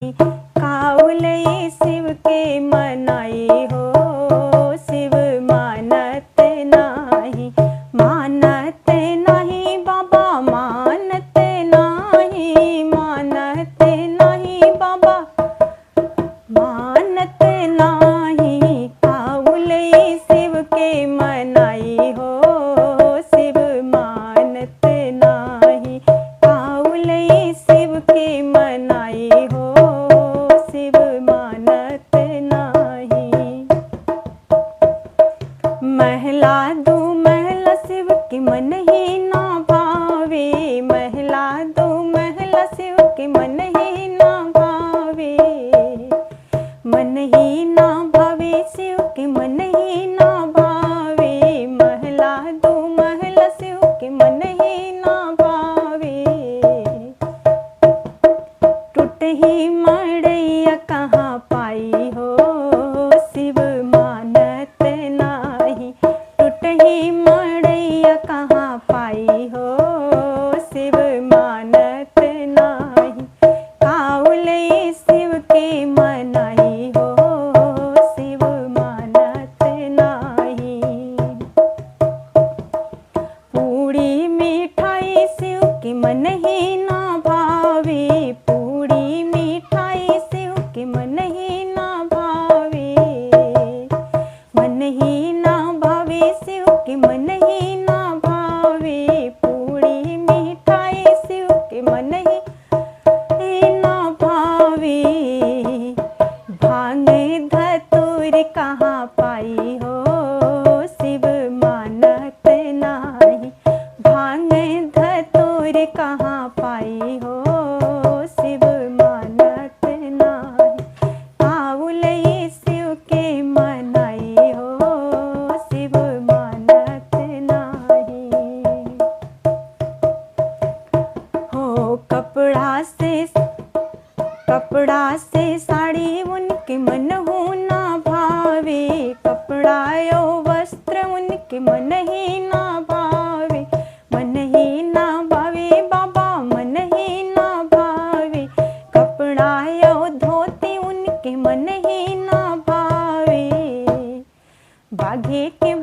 Cowley Shiv के मनाई हो, शिव मानत नाही, मानत नाही बाबा, मानत नाही, मानत नाही बाबा, मानत नाही। काउले शिव के मनाई हो, शिव मानत नाही, काउले शिव के मनाई हो, शिव मानत नाही। महला दो महला शिव के मन ही ना भावे, महला दो महला शिव के मन ही ना भावे, मन ही ना भावे शिव के मन ही ना भावे, महला दो महला शिव के मन ही ना भावे। टूट ही मड़ैया कहाँ पाई हो, शिव मानत नाही, टूट ही मड़ैया कहाँ पाई हो, शिव मानत नाही। काउले शिव के मनाई हो, शिव मानत नाही। पूड़ी मिठाई शिव के मन ही ना भावे, पूड़ी मिठाई शिव के मन ही ना भावे, मन ही ना भावे शिव के मन ही ना भावे, पूड़ी मिठाई शिव के मन ही ना भावे। भांग धतूर कहाँ पाई हो, शिव मानत नाही, भांग धतूर कहाँ पाई हो, शिव मानत नाही। काउले शिव के मनाई हो, शिव मानत नाही। हो कपड़ा से साड़ी उनके मन हो ना भावे, कपड़ा यो वस्त्र उनके मन ही ना भावे, मन ही ना भावे बाबा, मन ही ना भावे, कपड़ा यो धोती उनके मन ही ना भावे। बाघे के